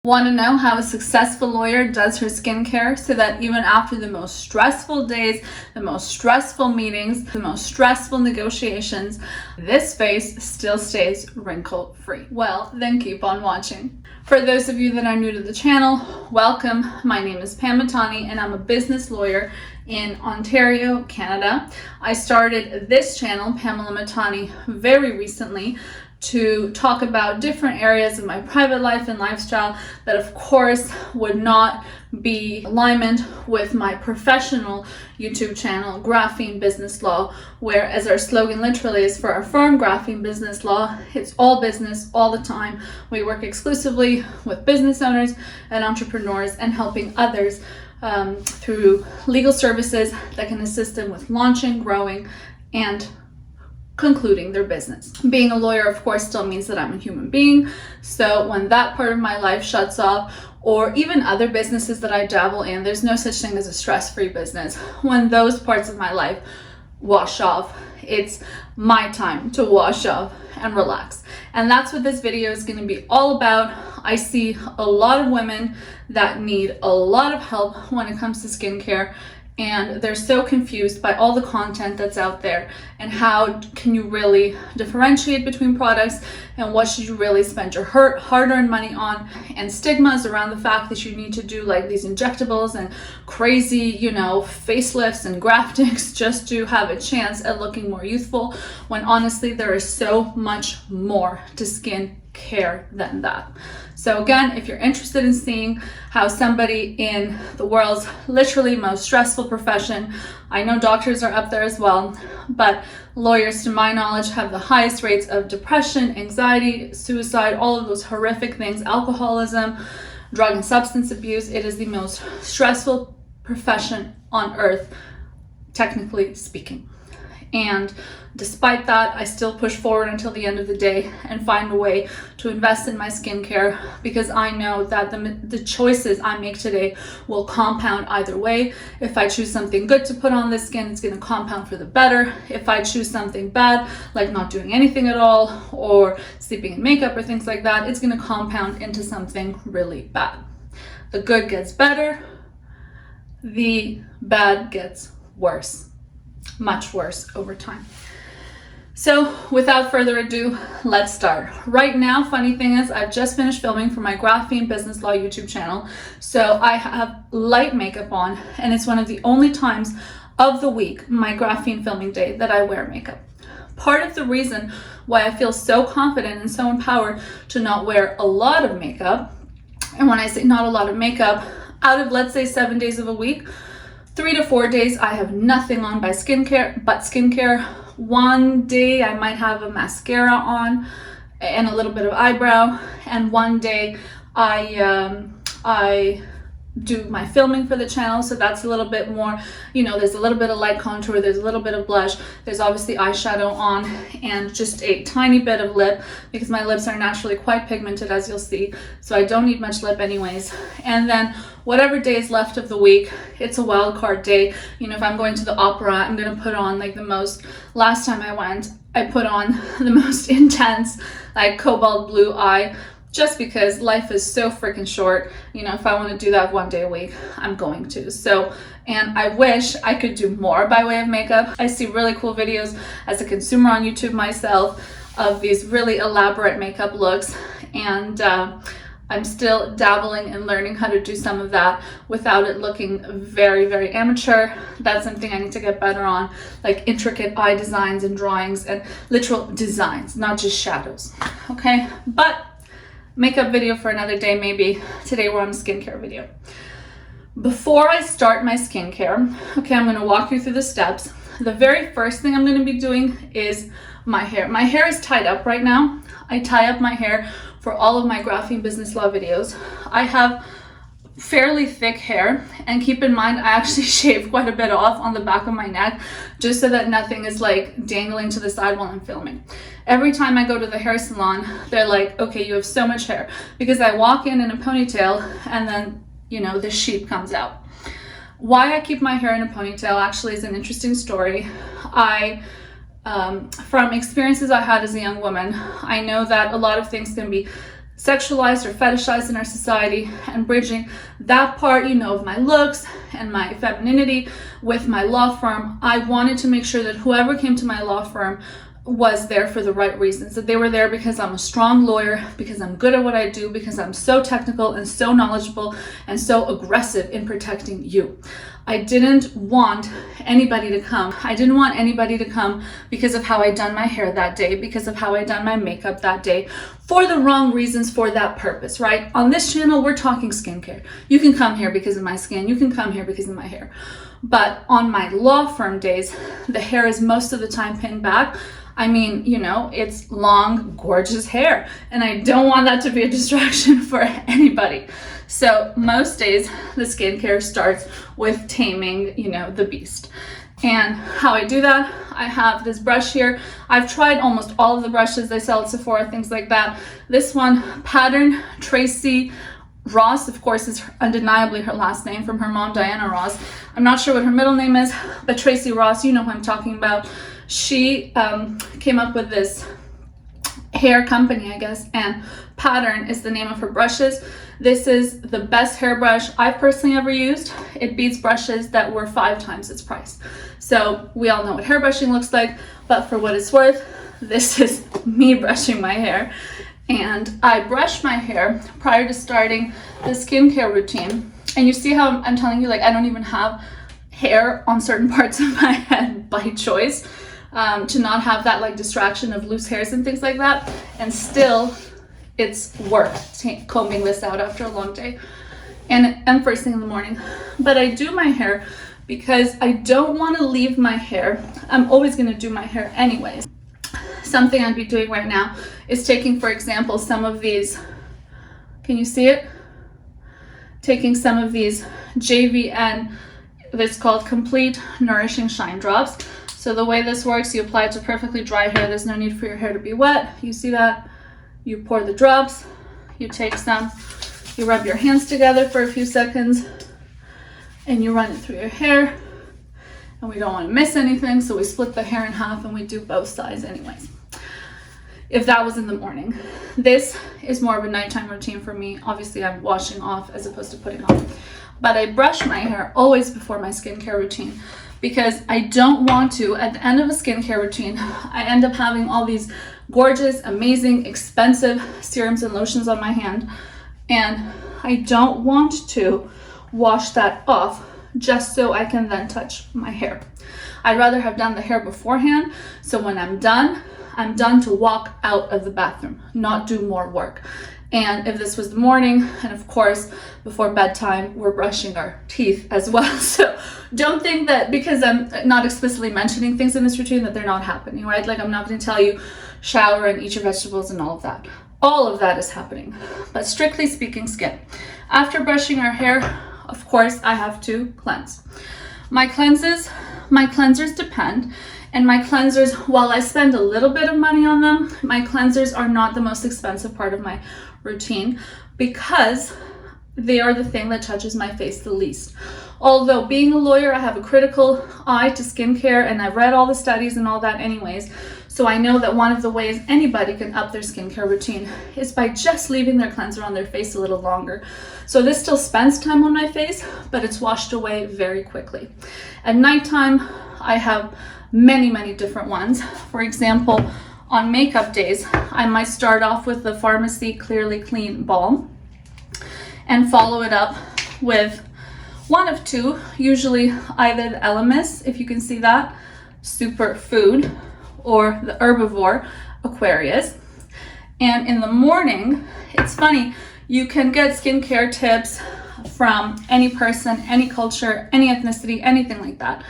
Want to know how a successful lawyer does her skincare so that even after the most stressful days, the most stressful meetings, the most stressful negotiations, this face still stays wrinkle-free? Well, then keep on watching. For those of you that are new to the channel, welcome. My name is Pamela and I'm a business lawyer in Ontario, Canada. I started this channel, Pamela Matani, very recently to talk about different areas of my private life and lifestyle that of course would not be alignment with my professional YouTube channel, Graphene Business Law, where, as our slogan literally is for our firm, Graphene Business Law, it's all business all the time. We work exclusively with business owners and entrepreneurs and helping others through legal services that can assist them with launching, growing, and concluding their business. Being a lawyer, of course, still means that I'm a human being. So when that part of my life shuts off, or even other businesses that I dabble in, there's no such thing as a stress-free business. When those parts of my life wash off, it's my time to wash off and relax. And that's what this video is going to be all about. I see a lot of women that need a lot of help when it comes to skincare, and they're so confused by all the content that's out there and how can you really differentiate between products and what should you really spend your hard-earned money on, and stigmas around the fact that you need to do like these injectables and crazy, facelifts and graftings just to have a chance at looking more youthful, when honestly there is so much more to skin care than that. So again, if you're interested in seeing how somebody in the world's literally most stressful profession, I know doctors are up there as well, but lawyers, to my knowledge, have the highest rates of depression, anxiety, suicide, all of those horrific things, alcoholism, drug and substance abuse. It is the most stressful profession on earth, technically speaking. And despite that, I still push forward until the end of the day and find a way to invest in my skincare, because I know that the choices I make today will compound either way. If I choose something good to put on the skin, it's going to compound for the better. If I choose something bad, like not doing anything at all or sleeping in makeup or things like that, it's going to compound into something really bad. The good gets better, the bad gets worse. Much worse over time. So without further ado, let's start. Right now, funny thing is, I've just finished filming for my Graphene Business Law YouTube channel. So I have light makeup on, and it's one of the only times of the week, my graphene filming day, that I wear makeup. Part of the reason why I feel so confident and so empowered to not wear a lot of makeup, and when I say not a lot of makeup, out of let's say 7 days of a week, 3 to 4 days I have nothing on but skincare. One day I might have a mascara on and a little bit of eyebrow, and one day I do my filming for the channel, so that's a little bit more, there's a little bit of light contour, there's a little bit of blush, there's obviously eyeshadow on, and just a tiny bit of lip, because my lips are naturally quite pigmented, as you'll see, so I don't need much lip anyways. And then whatever day is left of the week, it's a wild card day. If I'm going to the opera, I'm going to put on last time I went, I put on the most intense cobalt blue eye, just because life is so freaking short. If I want to do that one day a week, I'm going to. So, and I wish I could do more by way of makeup. I see really cool videos as a consumer on YouTube myself of these really elaborate makeup looks, and I'm still dabbling and learning how to do some of that without it looking very, very amateur. That's something I need to get better on, like intricate eye designs and drawings and literal designs, not just shadows. Okay, but makeup video for another day maybe. Today we're on a skincare video. Before I start my skincare, okay, I'm going to walk you through the steps. The very first thing I'm going to be doing is my hair. My hair is tied up right now. I tie up my hair for all of my Graphene Business Law videos. I have fairly thick hair, and keep in mind I actually shave quite a bit off on the back of my neck just so that nothing is dangling to the side while I'm filming. Every time I go to the hair salon, they're like, okay, you have so much hair, because I walk in a ponytail and then the sheep comes out. Why I keep my hair in a ponytail actually is an interesting story. From experiences I had as a young woman, I know that a lot of things can be sexualized or fetishized in our society, and bridging that part, you know, of my looks and my femininity with my law firm. I wanted to make sure that whoever came to my law firm was there for the right reasons, that they were there because I'm a strong lawyer, because I'm good at what I do, because I'm so technical and so knowledgeable and so aggressive in protecting you. I didn't want anybody to come. I didn't want anybody to come because of how I done my hair that day, because of how I done my makeup that day, for the wrong reasons, for that purpose, right? On this channel, we're talking skincare. You can come here because of my skin. You can come here because of my hair. But on my law firm days, the hair is most of the time pinned back. I mean, you know, it's long, gorgeous hair, and I don't want that to be a distraction for anybody. So most days the skincare starts with taming, you know, the beast. And how I do that, I have this brush here. I've tried almost all of the brushes they sell at Sephora, things like that. This one, Pattern Tracy Ross, of course, is undeniably her last name from her mom, Diana Ross. I'm not sure what her middle name is, but Tracy Ross, you know who I'm talking about. She came up with this hair company, I guess, and Pattern is the name of her brushes. This is the best hairbrush I've personally ever used. It beats brushes that were 5 times its price. So we all know what hairbrushing looks like, but for what it's worth, this is me brushing my hair. And I brush my hair prior to starting the skincare routine. And you see how I'm telling you, like, I don't even have hair on certain parts of my head by choice, to not have that like distraction of loose hairs and things like that. And still, it's worth combing this out after a long day and first thing in the morning. But I do my hair because I don't want to leave my hair. I'm always going to do my hair anyways. Something I'd be doing right now is taking, for example, some of these, can you see it? Taking some of these JVN, it's called Complete Nourishing Shine Drops. So the way this works, you apply it to perfectly dry hair. There's no need for your hair to be wet. You see that? You pour the drops, you take some, you rub your hands together for a few seconds, and you run it through your hair. And we don't want to miss anything, so we split the hair in half and we do both sides anyways. If that was in the morning. This is more of a nighttime routine for me. Obviously, I'm washing off as opposed to putting on. But I brush my hair always before my skincare routine, because I don't want to, at the end of a skincare routine, I end up having all these gorgeous, amazing, expensive serums and lotions on my hand, and I don't want to wash that off just so I can then touch my hair. I'd rather have done the hair beforehand, so when I'm done to walk out of the bathroom, not do more work. And if this was the morning, and of course, before bedtime, we're brushing our teeth as well. So don't think that because I'm not explicitly mentioning things in this routine that they're not happening, right? Like, I'm not going to tell you shower and eat your vegetables and all of that. All of that is happening. But strictly speaking, skin. After brushing our hair, of course, I have to cleanse. My cleansers depend. And my cleansers, while I spend a little bit of money on them, my cleansers are not the most expensive part of my routine because they are the thing that touches my face the least. Although being a lawyer, I have a critical eye to skincare, and I've read all the studies and all that anyways. So I know that one of the ways anybody can up their skincare routine is by just leaving their cleanser on their face a little longer. So this still spends time on my face, but it's washed away very quickly. At nighttime, I have many different ones. For example, on makeup days, I might start off with the Pharmacy Clearly Clean Balm and follow it up with one of two, usually either the Elemis, if you can see that, Superfood, or the Herbivore Aquarius. And in the morning, it's funny, you can get skincare tips from any person, any culture, any ethnicity, anything like that.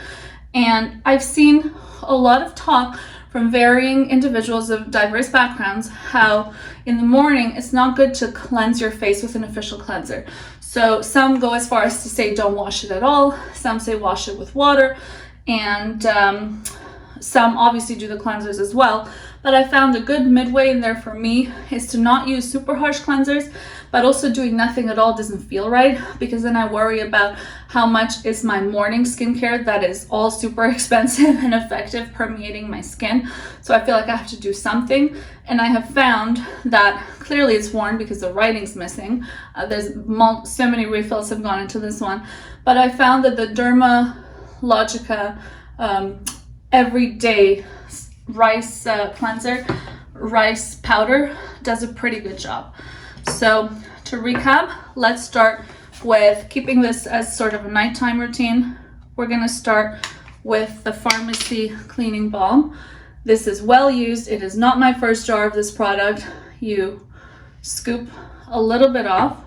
And I've seen a lot of talk from varying individuals of diverse backgrounds how in the morning it's not good to cleanse your face with an official cleanser. So some go as far as to say don't wash it at all. Some say wash it with water. And some obviously do the cleansers as well. But I found a good midway in there for me is to not use super harsh cleansers, but also doing nothing at all doesn't feel right, because then I worry about how much is my morning skincare that is all super expensive and effective permeating my skin. So I feel like I have to do something, and I have found that clearly it's worn because the writing's missing. So many refills have gone into this one, but I found that the Dermalogica everyday rice cleanser, rice powder, does a pretty good job. So to recap, let's start with keeping this as sort of a nighttime routine. We're going to start with the pharmacy cleaning balm. This is well used. It is not my first jar of this product. You scoop a little bit off,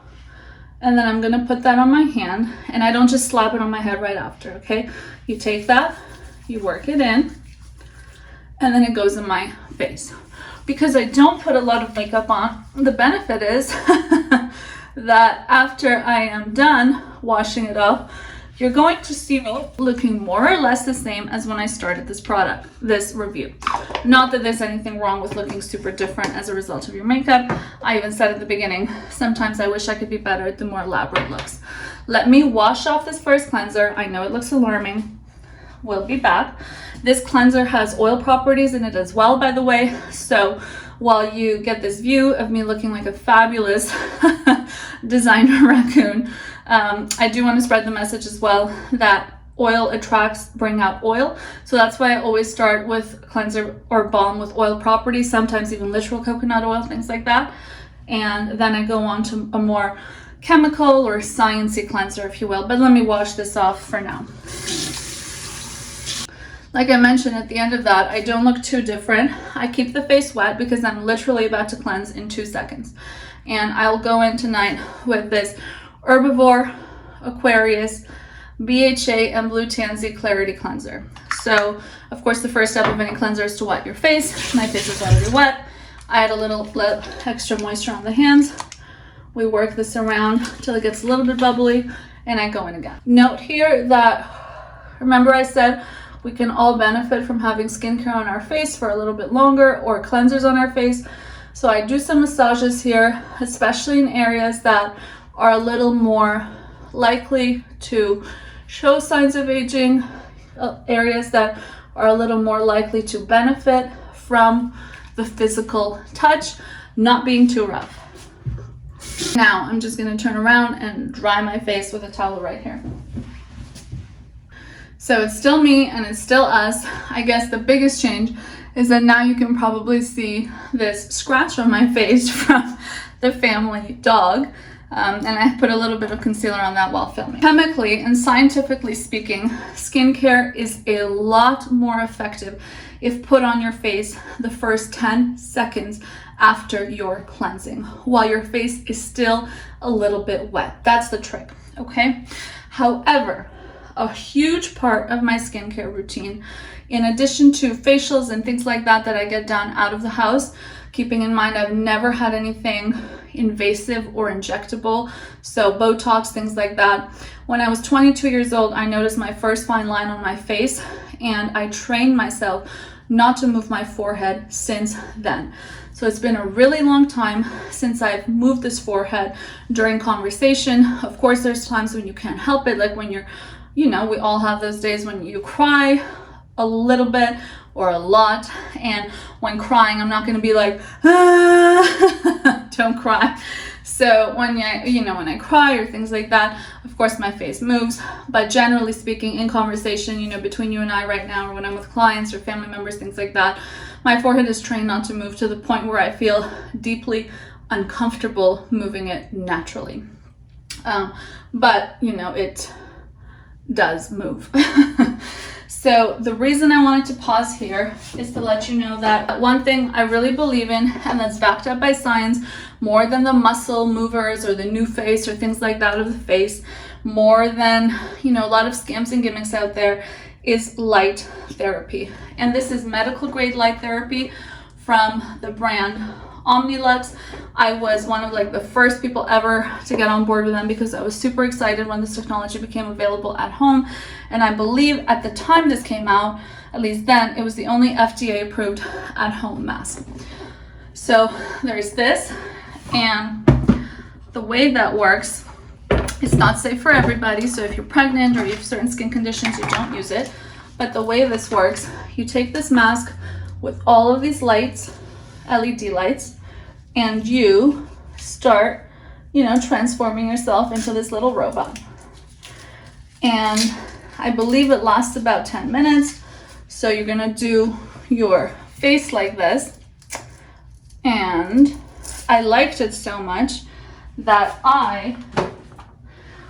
and then I'm going to put that on my hand, and I don't just slap it on my head right after, okay? You take that, you work it in, and then it goes in my face. Because I don't put a lot of makeup on, the benefit is that after I am done washing it off, you're going to see me looking more or less the same as when I started this review. Not that there's anything wrong with looking super different as a result of your makeup. I even said at the beginning, sometimes I wish I could be better at the more elaborate looks. Let me wash off this first cleanser. I know it looks alarming. We'll be back. This cleanser has oil properties in it as well, by the way. So while you get this view of me looking like a fabulous designer raccoon, I do want to spread the message as well that oil attracts, bring out oil. So that's why I always start with cleanser or balm with oil properties, sometimes even literal coconut oil, things like that. And then I go on to a more chemical or sciencey cleanser, if you will. But let me wash this off for now. Like I mentioned at the end of that, I don't look too different. I keep the face wet because I'm literally about to cleanse in 2 seconds. And I'll go in tonight with this Herbivore, Aquarius, BHA, and Blue Tansy Clarity Cleanser. So, of course, the first step of any cleanser is to wet your face. My face is already wet. I add a little extra moisture on the hands. We work this around till it gets a little bit bubbly, and I go in again. Note here that, remember I said, we can all benefit from having skincare on our face for a little bit longer, or cleansers on our face. So I do some massages here, especially in areas that are a little more likely to show signs of aging, areas that are a little more likely to benefit from the physical touch, not being too rough. Now I'm just going to turn around and dry my face with a towel right here. So it's still me and it's still us. I guess the biggest change is that now you can probably see this scratch on my face from the family dog. And I put a little bit of concealer on that while filming. Chemically and scientifically speaking, skincare is a lot more effective if put on your face the first 10 seconds after your cleansing, while your face is still a little bit wet. That's the trick, okay? However, a huge part of my skincare routine, in addition to facials and things like that I get done out of the house, keeping in mind I've never had anything invasive or injectable, so Botox, things like that. When I was 22 years old, I noticed my first fine line on my face, and I trained myself not to move my forehead since then. So it's been a really long time since I've moved this forehead during conversation. Of course, there's times when you can't help it, like when you're, we all have those days when you cry a little bit or a lot. And when crying, I'm not going to be like, don't cry. So when when I cry or things like that, of course my face moves. But generally speaking, in conversation, between you and I right now, or when I'm with clients or family members, things like that, my forehead is trained not to move to the point where I feel deeply uncomfortable moving it naturally. But it does move. So the reason I wanted to pause here is to let you know that one thing I really believe in, and that's backed up by science, more than the muscle movers or the new face or things like that of the face, more than, a lot of scams and gimmicks out there, is light therapy. And this is medical grade light therapy from the brand Omnilux. I was one of the first people ever to get on board with them because I was super excited when this technology became available at home. And I believe at the time this came out, At least then, it was the only FDA approved at-home mask. So there's this, and the way that works, it's not safe for everybody. So if you're pregnant or you have certain skin conditions, you don't use it. But the way this works, you take this mask with all of these lights, LED lights, and you start, transforming yourself into this little robot. And I believe it lasts about 10 minutes. So you're gonna do your face like this. And I liked it so much that I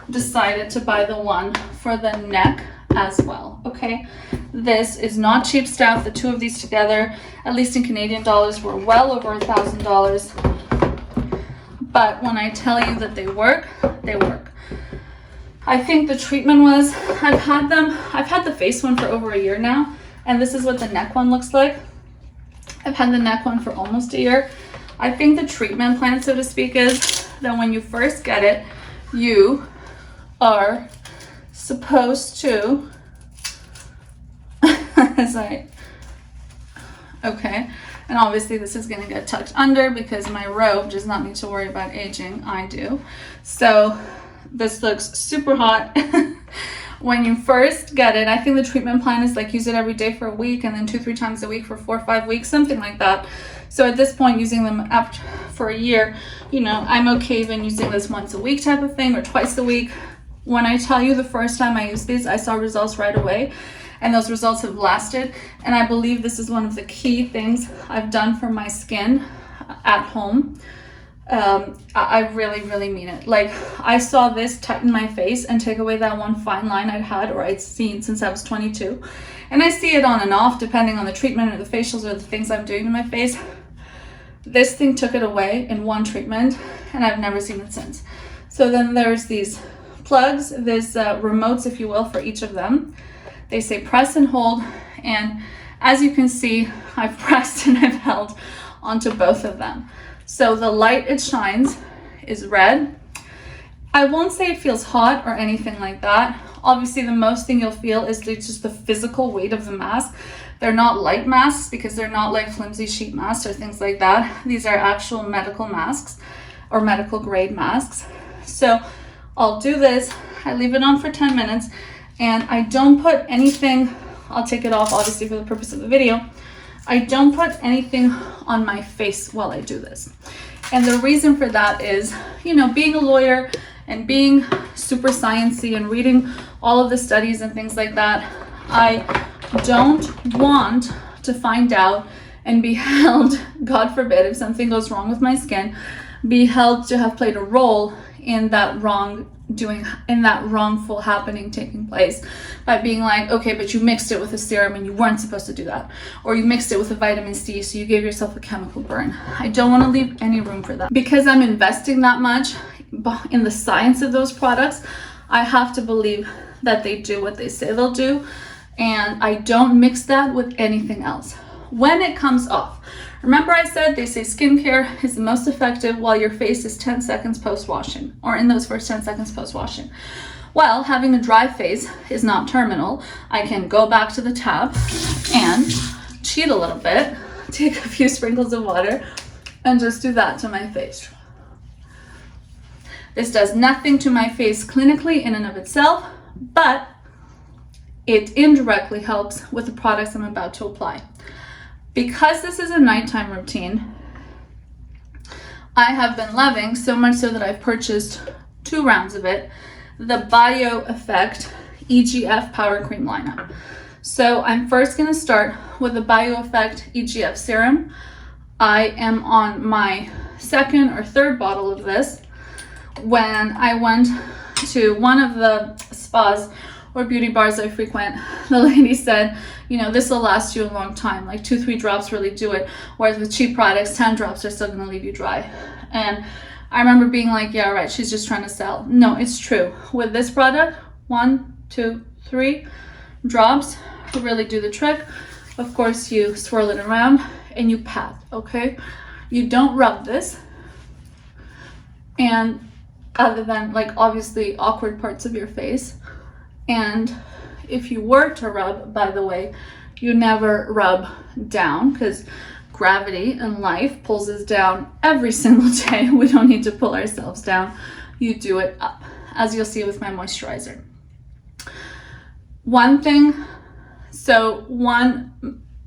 decided to buy the one for the neck as well, okay? This is not cheap stuff. The two of these together, at least in Canadian dollars, were well over $1,000. But when I tell you that they work, they work. I think the treatment was, I've had the face one for over a year now, and this is what the neck one looks like. I've had the neck one for almost a year. I think the treatment plan, so to speak, is that when you first get it, you are supposed to, okay, and obviously this is gonna get tucked under because my robe does not need to worry about aging, I do. So this looks super hot. When you first get it, I think the treatment plan is like use it every day for a week and then 2-3 times a week for 4 or 5 weeks, something like that. So at this point, using them up for a year, I'm okay even using this once a week type of thing or twice a week. When I tell you the first time I used these, I saw results right away, and those results have lasted. And I believe this is one of the key things I've done for my skin at home. I really, really mean it. Like, I saw this tighten my face and take away that one fine line I'd had or I'd seen since I was 22. And I see it on and off depending on the treatment or the facials or the things I'm doing to my face. This thing took it away in one treatment, and I've never seen it since. So then there's these plugs, there's remotes, if you will, for each of them. They say press and hold, and as you can see, I've pressed and I've held onto both of them. So the light it shines is red. I won't say it feels hot or anything like that. Obviously, the most thing you'll feel is just the physical weight of the mask. They're not light masks because they're not like flimsy sheet masks or things like that. These are actual medical masks or medical grade masks. So I'll do this. I leave it on for 10 minutes and I don't put anything, I'll take it off obviously for the purpose of the video. I don't put anything on my face while I do this. And the reason for that is, being a lawyer and being super sciencey and reading all of the studies and things like that, I don't want to find out and be held, God forbid, if something goes wrong with my skin, be held to have played a role in that wrongful happening taking place by being like, okay, but you mixed it with a serum and you weren't supposed to do that, or you mixed it with a vitamin C, so you gave yourself a chemical burn. I don't want to leave any room for that. Because I'm investing that much in the science of those products, I have to believe that they do what they say they'll do, and I don't mix that with anything else. When it comes off, remember I said they say skincare is the most effective while your face is 10 seconds post-washing, or in those first 10 seconds post-washing. Well, having a dry face is not terminal. I can go back to the tap and cheat a little bit, take a few sprinkles of water, and just do that to my face. This does nothing to my face clinically in and of itself, but it indirectly helps with the products I'm about to apply. Because this is a nighttime routine, I have been loving, so much so that I've purchased 2 rounds of it, the Bio Effect EGF Power Cream lineup. So I'm first going to start with the Bio Effect EGF Serum. I am on my 2nd or 3rd bottle of this. When I went to one of the spas or beauty bars I frequent, the lady said, this will last you a long time, like 2-3 drops really do it, whereas with cheap products, 10 drops are still going to leave you dry. And I remember being like, yeah, right, she's just trying to sell. No, it's true. With this product, 1, 2, 3 drops really do the trick. Of course, you swirl it around and you pat, okay? You don't rub this. And other than like obviously awkward parts of your face. And if you were to rub, by the way, you never rub down, because gravity in life pulls us down every single day. We don't need to pull ourselves down. You do it up, as you'll see with my moisturizer. One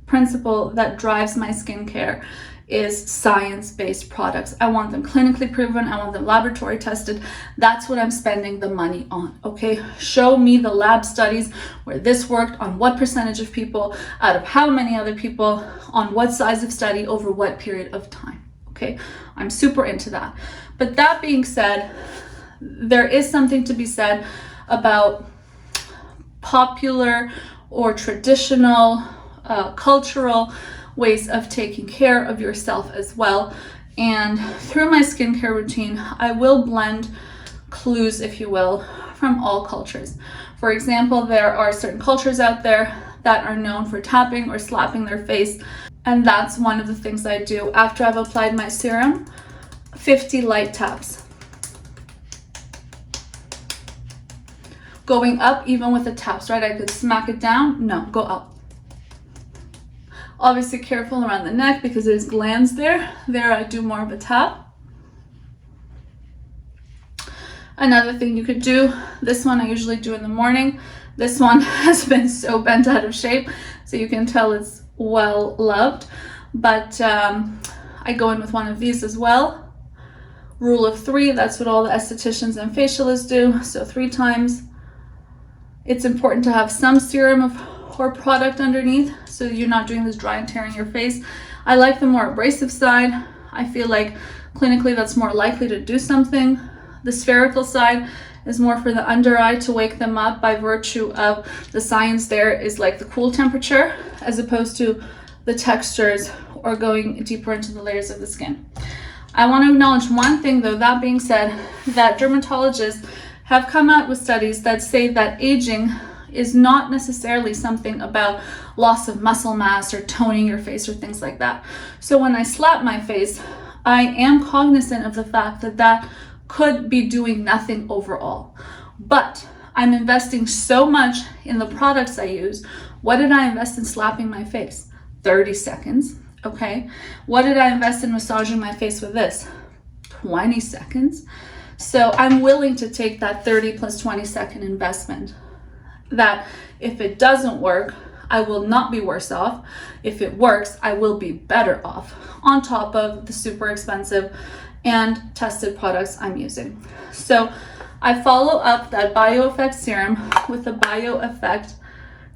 principle that drives my skincare is science-based products. I want them clinically proven. I want them laboratory tested. That's what I'm spending the money on, okay? Show me the lab studies where this worked on what percentage of people, out of how many other people, on what size of study, over what period of time, okay? I'm super into that. But that being said, there is something to be said about popular or traditional cultural ways of taking care of yourself as well. And through my skincare routine, I will blend clues, if you will, from all cultures. For example, there are certain cultures out there that are known for tapping or slapping their face, and that's one of the things I do after I've applied my serum. 50 light taps. Going up even with the taps, right? I could smack it down. No, go up. Obviously careful around the neck because there's glands there. There I do more of a tap. Another thing you could do, this one I usually do in the morning. This one has been so bent out of shape, so you can tell it's well loved. But I go in with one of these as well. Rule of 3, that's what all the estheticians and facialists do. So 3 times. It's important to have some serum or product underneath, so you're not doing this dry and tearing your face. I like the more abrasive side. I feel like clinically that's more likely to do something. The spherical side is more for the under eye to wake them up by virtue of the science there is like the cool temperature as opposed to the textures or going deeper into the layers of the skin. I want to acknowledge one thing though, that being said, that dermatologists have come out with studies that say that aging is not necessarily something about loss of muscle mass or toning your face or things like that. So when I slap my face, I am cognizant of the fact that that could be doing nothing overall. But I'm investing so much in the products I use. What did I invest in slapping my face? 30 seconds, okay? What did I invest in massaging my face with this? 20 seconds. So I'm willing to take that 30 plus 20-second investment. That if it doesn't work, I will not be worse off. If it works, I will be better off, on top of the super expensive and tested products I'm using. So I follow up that BioEffect serum with the BioEffect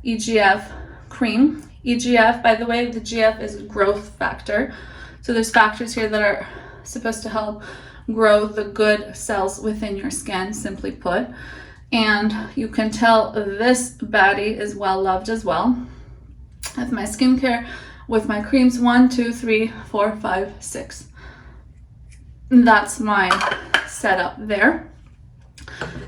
EGF cream. EGF, by the way, the GF is growth factor. So there's factors here that are supposed to help grow the good cells within your skin, simply put. And you can tell this baddie is well loved as well. With my skincare, with my creams, 1, 2, 3, 4, 5, 6. That's my setup there.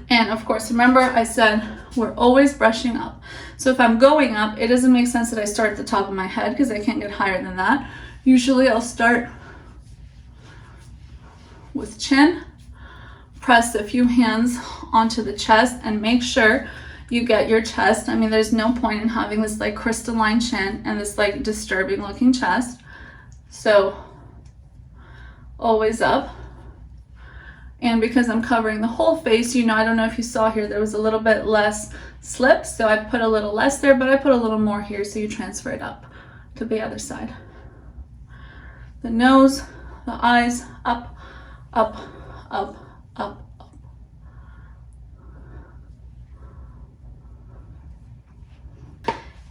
And of course, remember I said we're always brushing up. So if I'm going up, it doesn't make sense that I start at the top of my head because I can't get higher than that. Usually I'll start with chin, press a few hands onto the chest, and make sure you get your chest. I mean, there's no point in having this like crystalline chin and this like disturbing looking chest. So always up. And because I'm covering the whole face, you know, I don't know if you saw here, there was a little bit less slip, so I put a little less there, but I put a little more here, so you transfer it up to the other side. The nose, the eyes, up, up, up, up, up.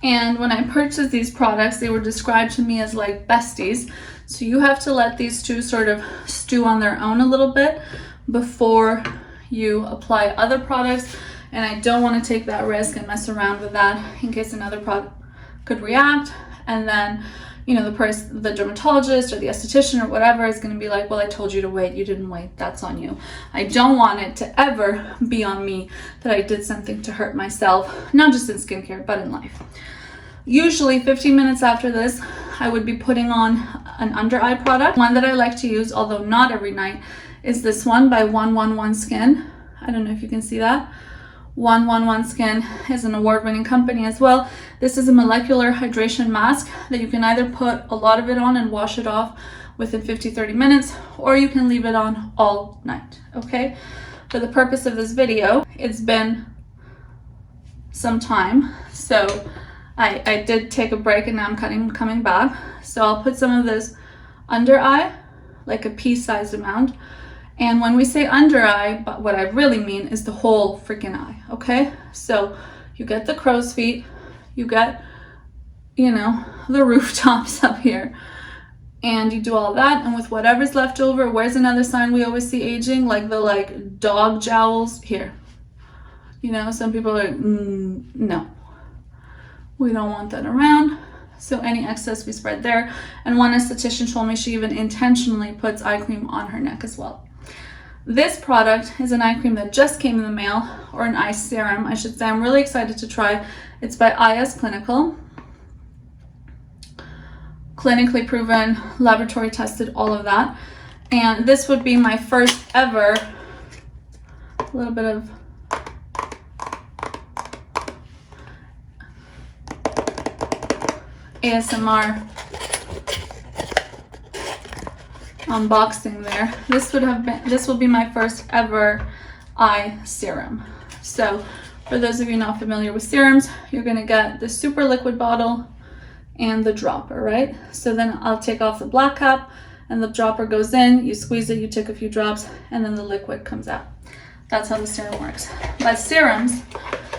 And when I purchased these products, they were described to me as like besties. So you have to let these two sort of stew on their own a little bit before you apply other products. And I don't want to take that risk and mess around with that in case another product could react. And then, you know, the dermatologist or the esthetician or whatever is going to be like, well, I told you to wait, you didn't wait, that's on you. I don't want it to ever be on me that I did something to hurt myself, not just in skincare, but in life. Usually 15 minutes after this, I would be putting on an under eye product. One that I like to use, although not every night, is this one by 111 Skin. I don't know if you can see that. 111 Skin is an award-winning company as well. This is a molecular hydration mask that you can either put a lot of it on and wash it off within 50-30 minutes, or you can leave it on all night, okay? For the purpose of this video, it's been some time, so I did take a break and now I'm coming back. So I'll put some of this under eye, like a pea-sized amount. And when we say under eye, but what I really mean is the whole freaking eye, okay? So you get the crow's feet, you get, you know, the rooftops up here, and you do all that, and with whatever's left over, where's another sign we always see aging? Like the dog jowls here. You know, some people are like, no, we don't want that around. So any excess we spread there. And one esthetician told me she even intentionally puts eye cream on her neck as well. This product is an eye cream that just came in the mail, or an eye serum, I should say. I'm really excited to try. It's by IS Clinical. Clinically proven, laboratory tested, all of that. And this would be my first ever, a little bit of ASMR unboxing there. This will be my first ever eye serum. So for those of you not familiar with serums, you're gonna get the super liquid bottle and the dropper, right? So then I'll take off the black cap and the dropper goes in, you squeeze it, you take a few drops, and then the liquid comes out. That's how the serum works. But serums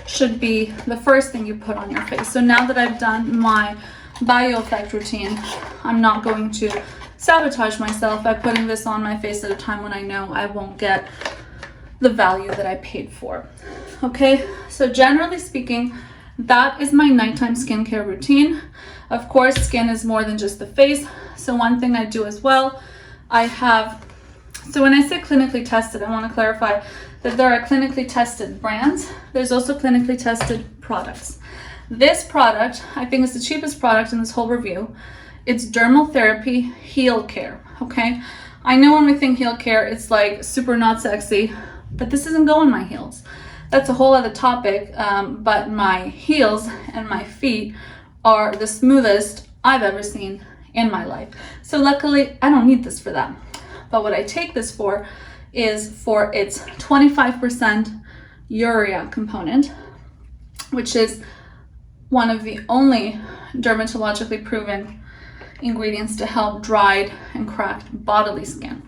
should be the first thing you put on your face. So now that I've done my bio effect routine, I'm not going to sabotage myself by putting this on my face at a time when I know I won't get the value that I paid for. Okay, so generally speaking, that is my nighttime skincare routine. Of course, skin is more than just the face. So one thing I do as well, so when I say clinically tested, I want to clarify that there are clinically tested brands. There's also clinically tested products. This product, I think, is the cheapest product in this whole review. It's Dermal Therapy Heel Care, okay? I know when we think heel care, it's like super not sexy, but this doesn't go on my heels. That's a whole other topic, but my heels and my feet are the smoothest I've ever seen in my life. So luckily, I don't need this for that. But what I take this for is for its 25% urea component, which is one of the only dermatologically proven ingredients to help dried and cracked bodily skin.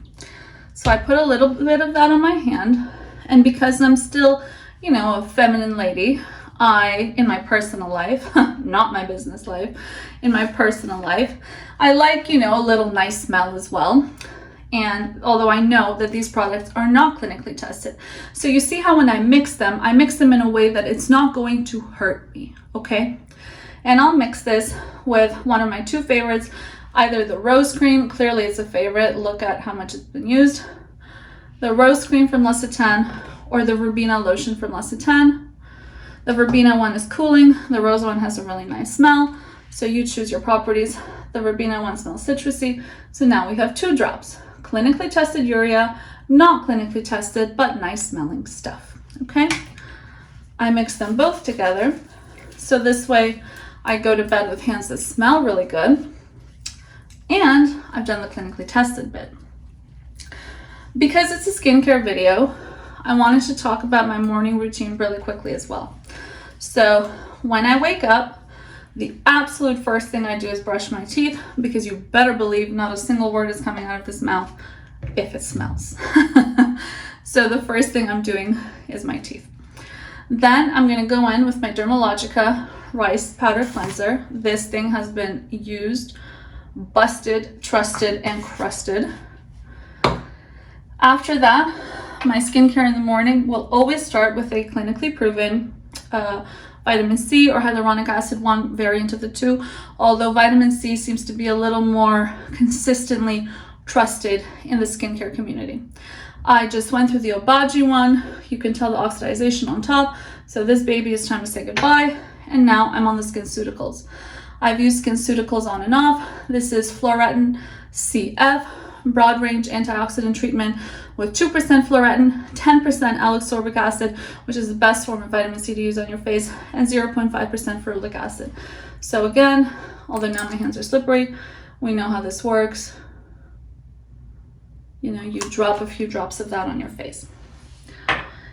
So I put a little bit of that on my hand, and because I'm still, you know, a feminine lady, in my personal life, not my business life, in my personal life, I like, you know, a little nice smell as well. And although I know that these products are not clinically tested. So you see how when I mix them in a way that it's not going to hurt me, okay? And I'll mix this with one of my two favorites, either the rose cream, clearly it's a favorite, look at how much it's been used, the rose cream from L'Occitane, or the Verbena lotion from L'Occitane. The Verbena one is cooling, the rose one has a really nice smell, so you choose your properties. The Verbena one smells citrusy, so now we have 2 drops. Clinically tested urea, not clinically tested, but nice smelling stuff, okay? I mix them both together, so this way I go to bed with hands that smell really good, and I've done the clinically tested bit. Because it's a skincare video, I wanted to talk about my morning routine really quickly as well. So when I wake up, the absolute first thing I do is brush my teeth, because you better believe not a single word is coming out of this mouth if it smells. So the first thing I'm doing is my teeth. Then I'm going to go in with my Dermalogica Rice Powder Cleanser. This thing has been used, busted, trusted, and crusted. After that, my skincare in the morning will always start with a clinically proven vitamin C or hyaluronic acid, one variant of the two, although vitamin C seems to be a little more consistently trusted in the skincare community. I just went through the Obagi one. You can tell the oxidization on top. So this baby is time to say goodbye. And now I'm on the SkinCeuticals. I've used SkinCeuticals on and off. This is Floretin CF broad range antioxidant treatment with 2% fluoretin, 10% alloxorbic acid, which is the best form of vitamin C to use on your face, and 0.5% ferulic acid. So again, although now my hands are slippery, we know how this works. You know, you drop a few drops of that on your face.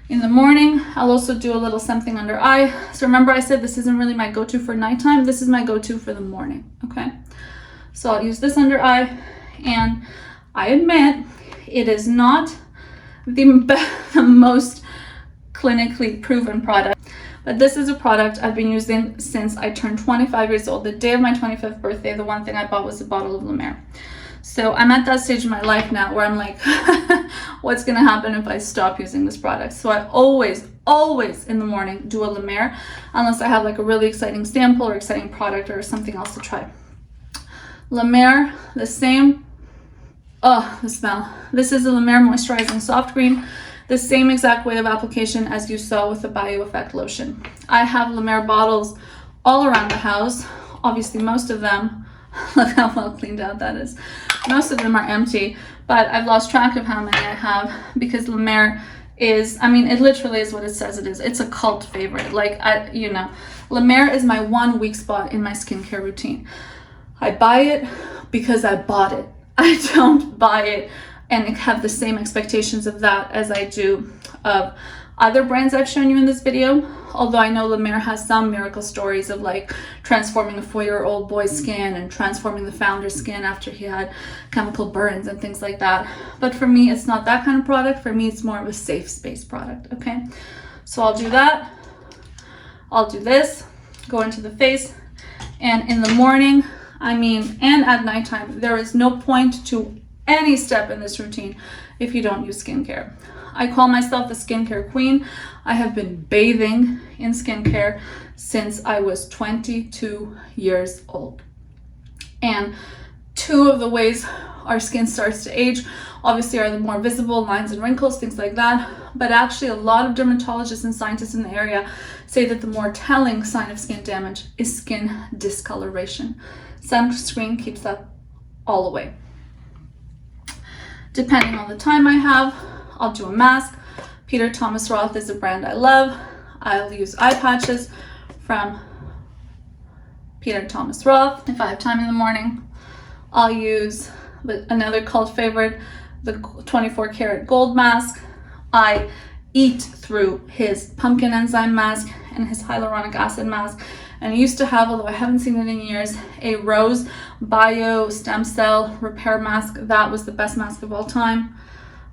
In the morning, I'll also do a little something under eye. So remember I said this isn't really my go-to for nighttime. This is my go-to for the morning, okay? So I'll use this under eye, and I admit it is not the most clinically proven product, but this is a product I've been using since I turned 25 years old. The day of my 25th birthday, the one thing I bought was a bottle of La Mer. So I'm at that stage in my life now where I'm like, what's gonna happen if I stop using this product? So I always in the morning do a La Mer, unless I have like a really exciting sample or exciting product or something else to try. La Mer, the same, oh, the smell. This is a La Mer Moisturizing Soft Cream, the same exact way of application as you saw with the Bio Effect lotion. I have La Mer bottles all around the house. Obviously most of them, look how well cleaned out that is. Most of them are empty, but I've lost track of how many I have because La Mer is, I mean, it literally is what it says it is. It's a cult favorite. Like, you know, La Mer is my one weak spot in my skincare routine. I buy it because I bought it. I don't buy it and have the same expectations of that as I do of other brands I've shown you in this video. Although I know La Mer has some miracle stories of like transforming a 4-year-old boy's skin and transforming the founder's skin after he had chemical burns and things like that. But for me, it's not that kind of product. For me, it's more of a safe space product, okay? So I'll do that. I'll do this, go into the face, and in the morning, I mean, and at nighttime, there is no point to any step in this routine if you don't use skincare. I call myself the skincare queen. I have been bathing in skincare since I was 22 years old. And two of the ways our skin starts to age obviously are the more visible lines and wrinkles, things like that. But actually a lot of dermatologists and scientists in the area say that the more telling sign of skin damage is skin discoloration. Sunscreen keeps that all away. Depending on the time I have, I'll do a mask. Peter Thomas Roth is a brand I love. I'll use eye patches from Peter Thomas Roth. If I have time in the morning, I'll use another cult favorite, the 24 karat gold mask. I eat through his pumpkin enzyme mask and his hyaluronic acid mask. And I used to have, although I haven't seen it in years, a rose bio stem cell repair mask. That was the best mask of all time.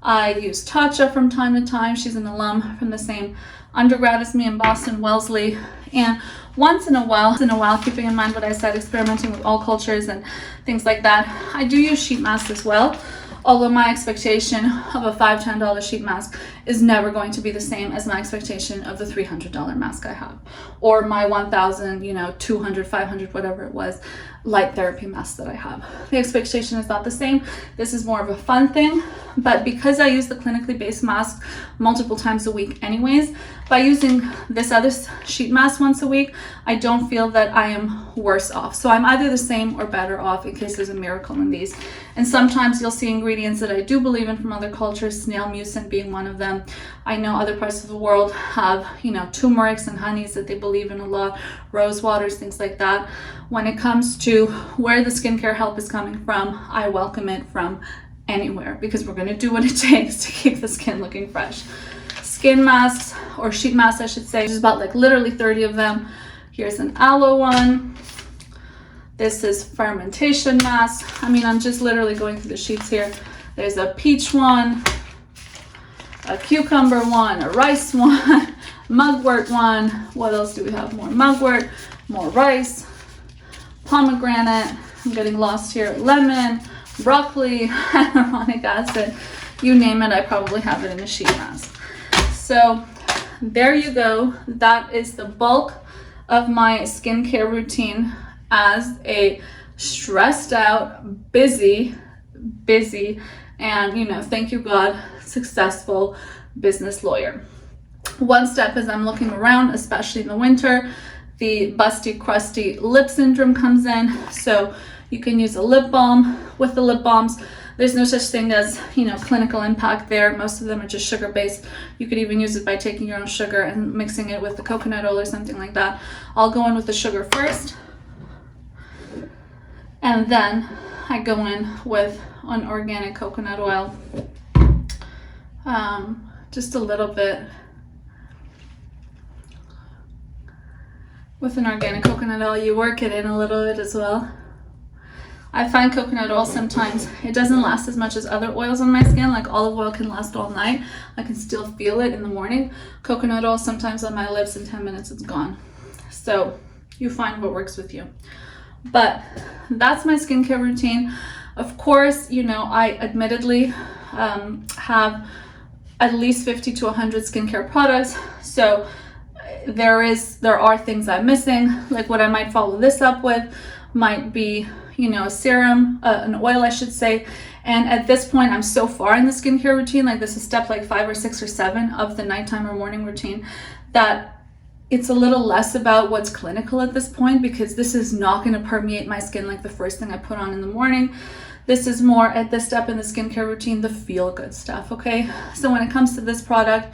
I use Tatcha from time to time. She's an alum from the same undergrad as me in Boston, Wellesley. And once in a while, keeping in mind what I said, experimenting with all cultures and things like that, I do use sheet masks as well. Although my expectation of a $5, $10 sheet mask is never going to be the same as my expectation of the $300 mask I have, or my 1,000, you know, 200, 500, whatever it was, light therapy mask that I have. The expectation is not the same. This is more of a fun thing, but because I use the clinically based mask multiple times a week anyways, by using this other sheet mask once a week, I don't feel that I am worse off. So I'm either the same or better off in case there's a miracle in these. And sometimes you'll see ingredients that I do believe in from other cultures, snail mucin being one of them. I know other parts of the world have, you know, turmerics and honeys that they believe in a lot, rose waters, things like that. When it comes to where the skincare help is coming from, I welcome it from anywhere because we're going to do what it takes to keep the skin looking fresh. Skin masks, or sheet masks I should say, there's about like literally 30 of them. Here's an aloe one. This is fermentation mask. I mean, I'm just literally going through the sheets here. There's a peach one, a cucumber one, a rice one, mugwort one. What else do we have? More mugwort, more rice, pomegranate. I'm getting lost here. Lemon, broccoli, hyaluronic acid. You name it, I probably have it in a sheet mask. So there you go. That is the bulk of my skincare routine as a stressed out, busy, and, you know, thank you God, successful business lawyer. One step as I'm looking around, especially in the winter, the busty, crusty lip syndrome comes in. So you can use a lip balm. With the lip balms, There's no such thing as, clinical impact there. Most of them are just sugar based. You could even use it by taking your own sugar and mixing it with the coconut oil or something like that. I'll go in with the sugar first, and then I go in with an organic coconut oil. Just a little bit. With an organic coconut oil, you work it in a little bit as well. I find coconut oil sometimes, it doesn't last as much as other oils on my skin. Like olive oil can last all night. I can still feel it in the morning. Coconut oil, sometimes on my lips, in 10 minutes it's gone. So you find what works with you. But that's my skincare routine. Of course, I admittedly have at least 50 to 100 skincare products. So there are things I'm missing. Like what I might follow this up with might be, a serum, an oil, I should say. And at this point, I'm so far in the skincare routine, like this is step like 5 or 6 or 7 of the nighttime or morning routine, that it's a little less about what's clinical at this point, because this is not going to permeate my skin like the first thing I put on in the morning. This is more at this step in the skincare routine, the feel good stuff, okay? So when it comes to this product,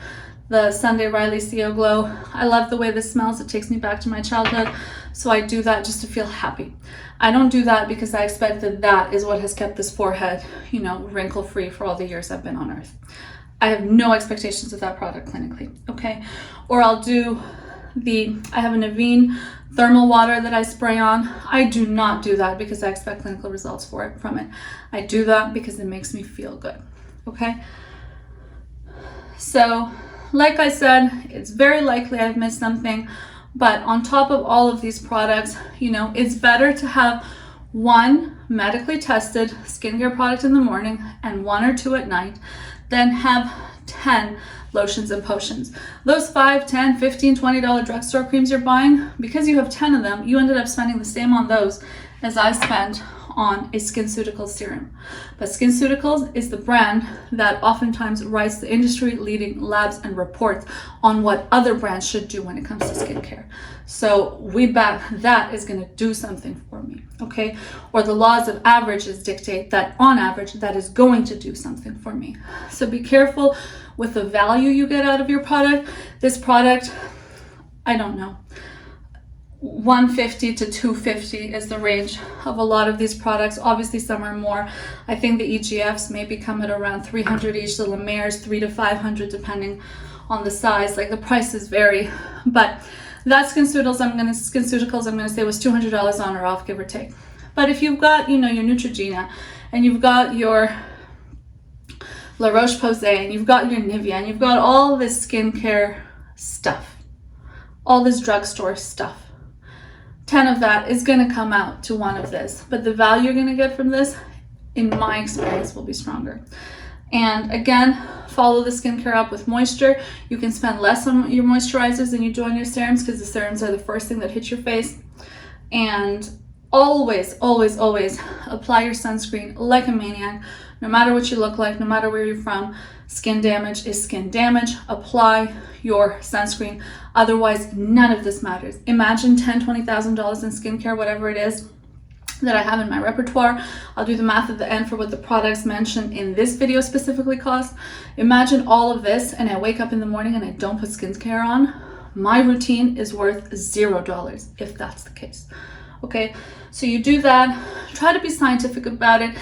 the Sunday Riley CO Glow, I love the way this smells. It takes me back to my childhood. So I do that just to feel happy. I don't do that because I expect that is what has kept this forehead, wrinkle free for all the years I've been on earth. I have no expectations of that product clinically, okay? Or I'll do I have an Avene thermal water that I spray on. I do not do that because I expect clinical results from it. I do that because it makes me feel good, okay? So, like I said, it's very likely I've missed something, but on top of all of these products, it's better to have one medically tested skincare product in the morning and 1 or 2 at night than have 10 lotions and potions. Those $5, $10, $15, $20 drugstore creams you're buying, because you have 10 of them, you ended up spending the same on those as I spent on a SkinCeuticals serum. But SkinCeuticals is the brand that oftentimes writes the industry leading labs and reports on what other brands should do when it comes to skincare. So we bet that is going to do something for me, okay? Or the laws of averages dictate that on average that is going to do something for me. So be careful with the value you get out of your product. This product, I don't know, $150 to $250 is the range of a lot of these products. Obviously some are more. I think the EGFs maybe come at around $300 each, the La Mer's $300 to $500 depending on the size. Like the prices vary, but that SkinCeuticals I'm going to say was $200 on or off, give or take. But if you've got, your Neutrogena and you've got your La Roche-Posay and you've got your Nivea and you've got all this skincare stuff, all this drugstore stuff, 10 of that is going to come out to 1 of this, but the value you're going to get from this, in my experience, will be stronger. And again, follow the skincare up with moisture. You can spend less on your moisturizers than you do on your serums, because the serums are the first thing that hits your face. And always, always, always apply your sunscreen like a maniac. No matter what you look like, no matter where you're from, skin damage is skin damage. Apply your sunscreen. Otherwise, none of this matters. Imagine $10,000, $20,000 in skincare, whatever it is that I have in my repertoire. I'll do the math at the end for what the products mentioned in this video specifically cost. Imagine all of this and I wake up in the morning and I don't put skincare on. My routine is worth $0 if that's the case. Okay, so you do that. Try to be scientific about it.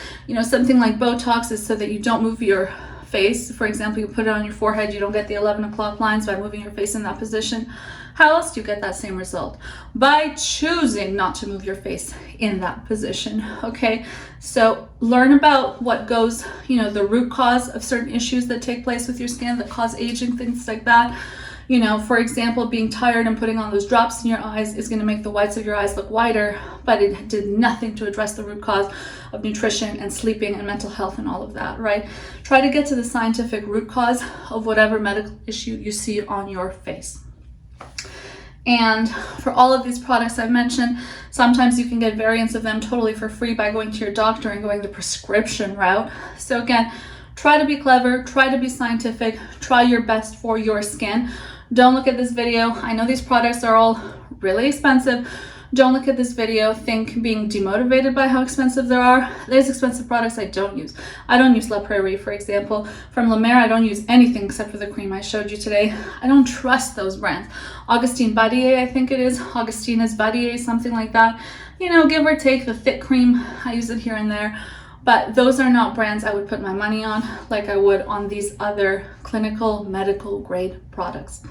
Something like Botox is so that you don't move your face. For example, you put it on your forehead, you don't get the 11 o'clock lines by moving your face in that position. How else do you get that same result? By choosing not to move your face in that position, okay? So learn about what goes, the root cause of certain issues that take place with your skin that cause aging, things like that. For example, being tired and putting on those drops in your eyes is going to make the whites of your eyes look whiter, but it did nothing to address the root cause of nutrition and sleeping and mental health and all of that, right? Try to get to the scientific root cause of whatever medical issue you see on your face. And for all of these products I've mentioned, sometimes you can get variants of them totally for free by going to your doctor and going the prescription route. So again, try to be clever, try to be scientific, try your best for your skin. Don't look at this video. I know these products are all really expensive. Don't look at this video, think being demotivated by how expensive there are. There's expensive products I don't use. I don't use La Prairie, for example. From La Mer, I don't use anything except for the cream I showed you today. I don't trust those brands. Augustine Badier, I think it is. Augustina's Badier, something like that. You know, give or take the thick cream. I use it here and there. But those are not brands I would put my money on like I would on these other clinical medical grade products.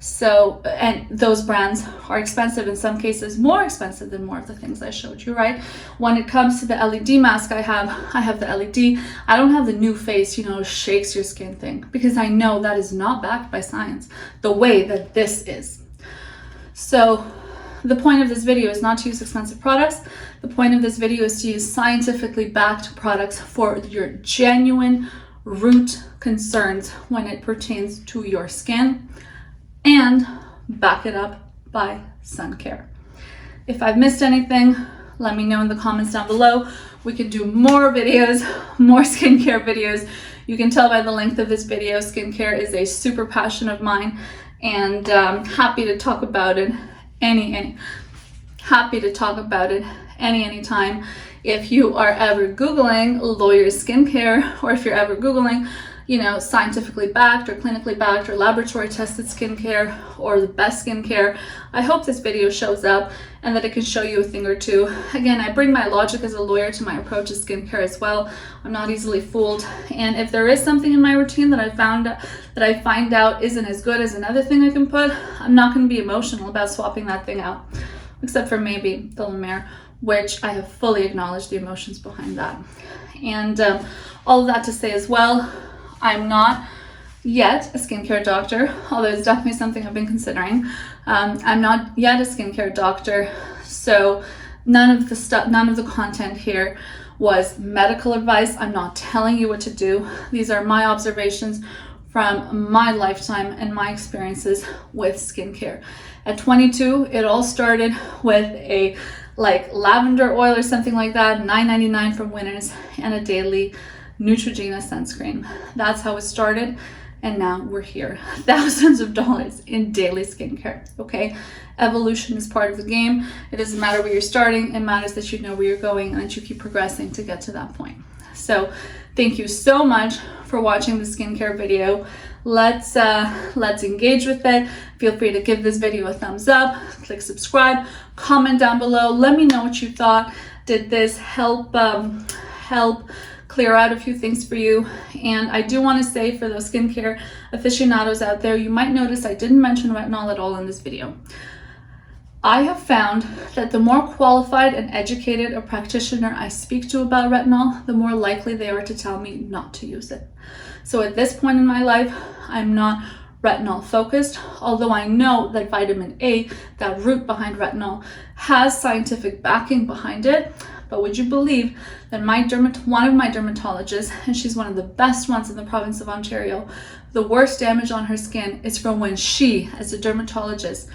So, and those brands are expensive, in some cases more expensive than more of the things I showed you, right? When it comes to the LED mask I have the LED. I don't have the new face, you know, shakes your skin thing, because I know that is not backed by science the way that this is. So the point of this video is not to use expensive products. The point of this video is to use scientifically backed products for your genuine root concerns when it pertains to your skin, and back it up by sun care. If I've missed anything, let me know in the comments down below. We can do more videos, more skincare videos. You can tell by the length of this video, skincare is a super passion of mine, and happy to talk about it anytime. If you are ever Googling lawyers skincare, or if you're ever Googling, you know, scientifically backed or clinically backed or laboratory tested skincare or the best skincare, I hope this video shows up and that it can show you a thing or two. Again, I bring my logic as a lawyer to my approach to skincare as well. I'm not easily fooled. And if there is something in my routine that I find out isn't as good as another thing I can put, I'm not going to be emotional about swapping that thing out, except for maybe the La Mer, which I have fully acknowledged the emotions behind that. And all of that to say as well, I'm not yet a skincare doctor, although it's definitely something I've been considering. I'm not yet a skincare doctor, so none of the content here was medical advice. I'm not telling you what to do. These are my observations from my lifetime and my experiences with skincare. At 22, it all started with a lavender oil or something like that, $9.99 from Winners, and a daily Neutrogena sunscreen. That's how it started, and now we're here. Thousands of dollars in daily skincare, okay? Evolution is part of the game. It doesn't matter where you're starting. It matters that you know where you're going and that you keep progressing to get to that point. So thank you so much for watching the skincare video. Let's engage with it. Feel free to give this video a thumbs up, click subscribe, comment down below. Let me know what you thought. Did this help clear out a few things for you? And I do want to say, for those skincare aficionados out there, you might notice I didn't mention retinol at all in this video. I have found that the more qualified and educated a practitioner I speak to about retinol, the more likely they are to tell me not to use it. So at this point in my life, I'm not retinol focused, although I know that vitamin A, that root behind retinol, has scientific backing behind it. But would you believe that one of my dermatologists, and she's one of the best ones in the province of Ontario, the worst damage on her skin is from when she, as a dermatologist,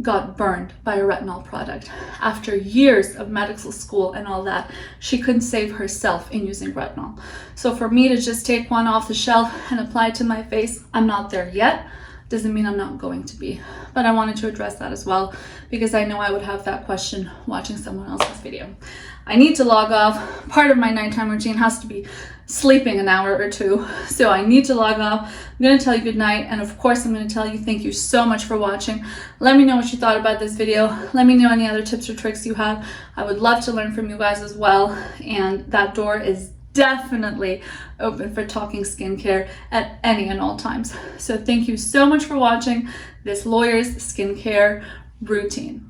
got burned by a retinol product. After years of medical school and all that, she couldn't save herself in using retinol. So for me to just take one off the shelf and apply it to my face, I'm not there yet. Doesn't mean I'm not going to be. But I wanted to address that as well, because I know I would have that question watching someone else's video. I need to log off. Part of my nighttime routine has to be sleeping an hour or two. So I need to log off. I'm going to tell you good night. And of course, I'm going to tell you thank you so much for watching. Let me know what you thought about this video. Let me know any other tips or tricks you have. I would love to learn from you guys as well. And that door is definitely open for talking skincare at any and all times. So thank you so much for watching this lawyer's skincare routine.